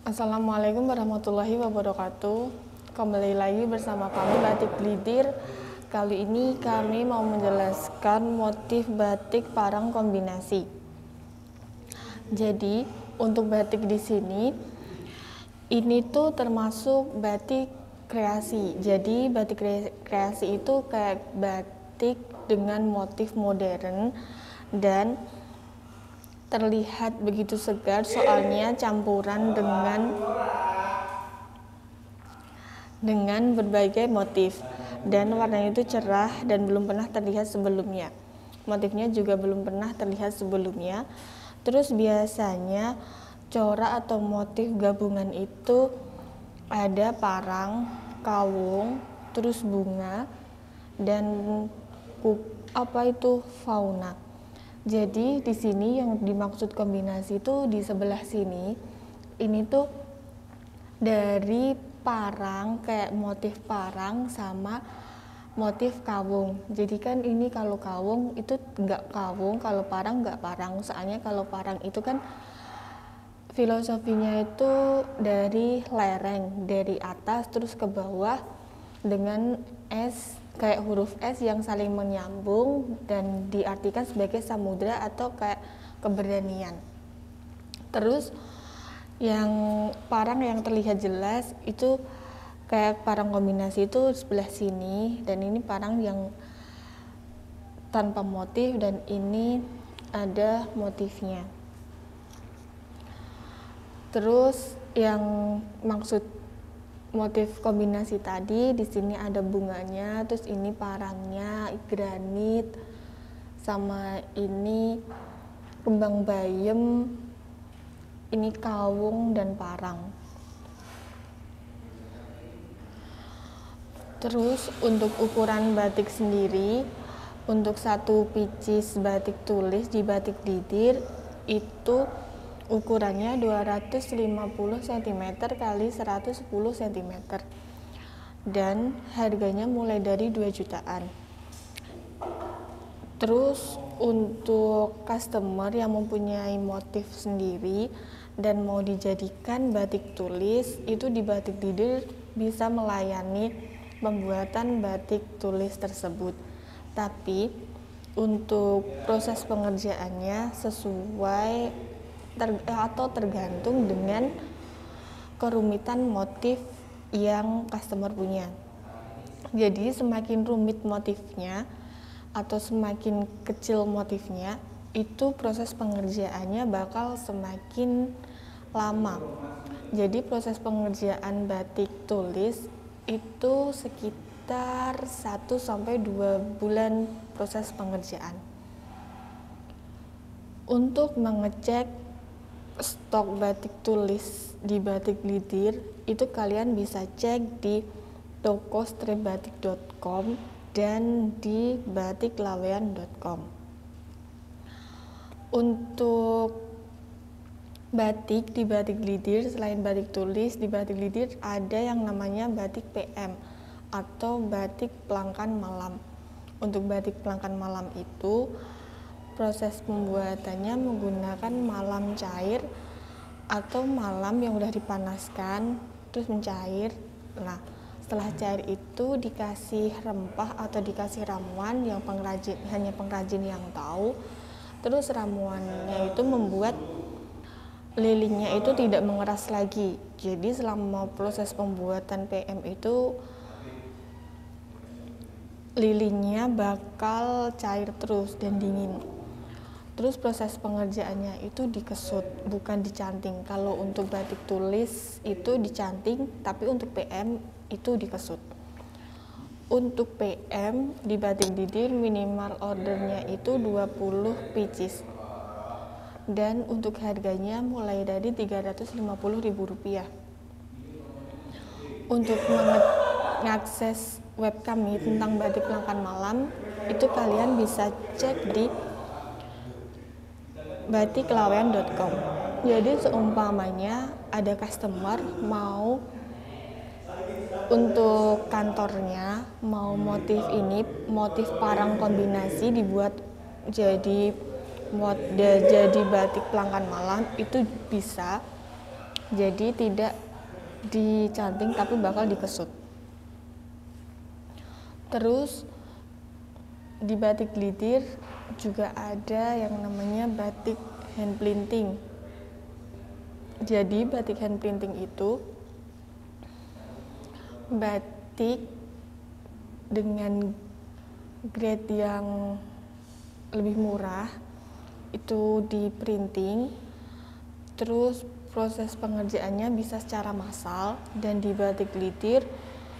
Assalamualaikum warahmatullahi wabarakatuh. Kembali lagi bersama kami Batik Glidir. Kali ini kami mau menjelaskan motif batik parang kombinasi. Jadi, untuk batik di sini ini tuh termasuk batik kreasi. Jadi, batik kreasi itu kayak batik dengan motif modern dan terlihat begitu segar, soalnya campuran dengan berbagai motif, dan warnanya itu cerah dan belum pernah terlihat sebelumnya. Motifnya juga belum pernah terlihat sebelumnya. Terus biasanya corak atau motif gabungan itu ada parang, kawung, terus bunga, dan fauna. Jadi di sini yang dimaksud kombinasi itu di sebelah sini, ini tuh dari parang, kayak motif parang sama motif kawung. Jadi kan ini kalau kawung itu nggak kawung, kalau parang nggak parang. Soalnya kalau parang itu kan filosofinya itu dari lereng, dari atas terus ke bawah dengan S, kayak huruf S yang saling menyambung dan diartikan sebagai samudra atau kayak keberanian. Terus yang parang yang terlihat jelas itu kayak parang kombinasi itu sebelah sini, dan ini parang yang tanpa motif dan ini ada motifnya. Terus yang maksud motif kombinasi tadi, di sini ada bunganya, terus ini parangnya, granit, sama ini kembang bayem, ini kawung dan parang. Terus untuk ukuran batik sendiri, untuk satu pieces batik tulis di Batik Glidir itu ukurannya 250 cm kali 110 cm dan harganya mulai dari 2 jutaan. Terus untuk customer yang mempunyai motif sendiri dan mau dijadikan batik tulis, itu di Batik Glidir bisa melayani pembuatan batik tulis tersebut. Tapi untuk proses pengerjaannya sesuai atau tergantung dengan kerumitan motif yang customer punya. Jadi semakin rumit motifnya atau semakin kecil motifnya, itu proses pengerjaannya bakal semakin lama. Jadi proses pengerjaan batik tulis itu sekitar 1-2 bulan proses pengerjaan. Untuk mengecek stok batik tulis di Batik Glidir itu kalian bisa cek di toko stripbatik.com dan di batiklawean.com. Untuk batik di Batik Glidir, selain batik tulis, di Batik Glidir ada yang namanya batik PM atau batik pelangkan malam. Untuk batik pelangkan malam itu proses pembuatannya menggunakan malam cair atau malam yang udah dipanaskan terus mencair. Nah, setelah cair itu dikasih rempah atau dikasih ramuan yang hanya pengrajin yang tahu. Terus ramuannya itu membuat lilinnya itu tidak mengeras lagi. Jadi selama proses pembuatan PM itu lilinnya bakal cair terus dan dingin. Terus proses pengerjaannya itu dikesut, bukan dicanting. Kalau untuk batik tulis itu dicanting, tapi untuk PM itu dikesut. Untuk PM di Batik Glidir minimal ordernya itu 20 pieces. Dan untuk harganya mulai dari Rp350.000. Untuk mengakses web kami tentang batik pelangkan malam, itu kalian bisa cek di batiklawean.com. Jadi seumpamanya ada customer mau untuk kantornya mau motif parang kombinasi dibuat jadi batik pelangkan malam, itu bisa jadi tidak dicanting tapi bakal dikesut. Terus di batik glidir juga ada yang namanya batik hand printing. Jadi batik hand printing itu batik dengan grade yang lebih murah, itu di printing, terus proses pengerjaannya bisa secara massal. Dan di batik glidir,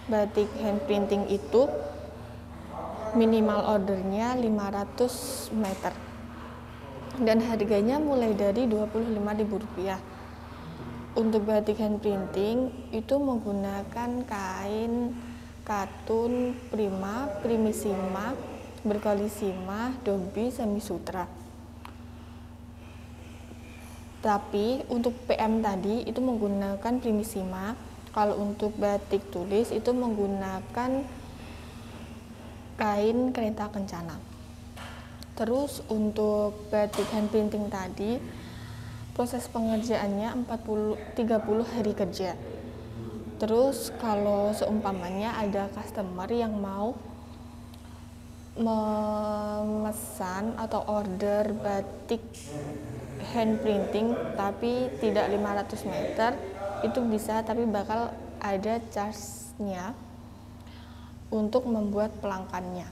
batik hand printing itu minimal ordernya 500 meter dan harganya mulai dari Rp25.000. Untuk batik hand printing itu menggunakan kain katun prima, primissima, berkolissima, dobi, semi sutra. Tapi untuk PM tadi itu menggunakan primissima. Kalau untuk batik tulis itu menggunakan kain kereta kencana. Terus untuk batik hand printing tadi proses pengerjaannya 30 hari kerja. Terus kalau seumpamanya ada customer yang mau memesan atau order batik hand printing tapi tidak 500 meter, itu bisa, tapi bakal ada charge-nya untuk membuat pelangkannya.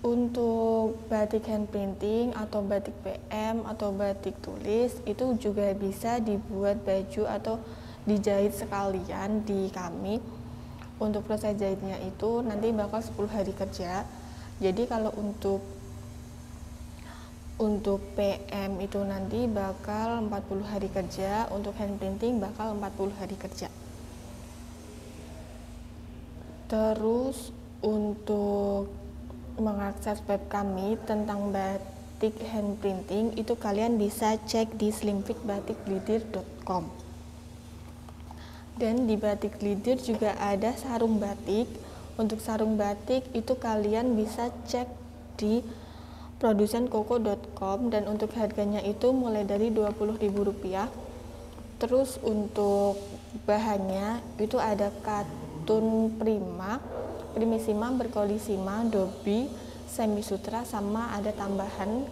Untuk batik hand printing atau batik PM atau batik tulis itu juga bisa dibuat baju atau dijahit sekalian di kami. Untuk proses jahitnya itu nanti bakal 10 hari kerja. Jadi kalau untuk PM itu nanti bakal 40 hari kerja, untuk hand printing bakal 40 hari kerja. Terus untuk mengakses web kami tentang batik hand printing itu kalian bisa cek di slimfitbatikglidir.com. Dan di batik glidir juga ada sarung batik. Untuk sarung batik itu kalian bisa cek di produsenkoko.com dan untuk harganya itu mulai dari Rp20.000. Terus untuk bahannya itu ada katun prima, primissima, berkolissima, dobi, semi sutra, sama ada tambahan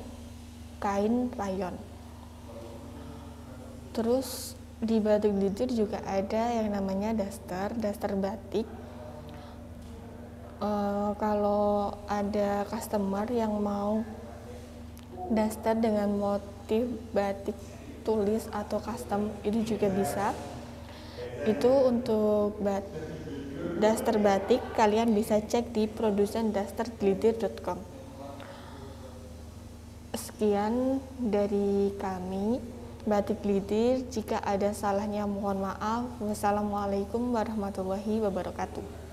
kain rayon. Terus di batik glidir juga ada yang namanya daster batik. Kalau ada customer yang mau daster dengan motif batik tulis atau custom itu juga bisa. Itu untuk daster batik kalian bisa cek di produsendasterglidir.com. Sekian dari kami batik glidir. Jika ada salahnya mohon maaf. Wassalamualaikum warahmatullahi wabarakatuh.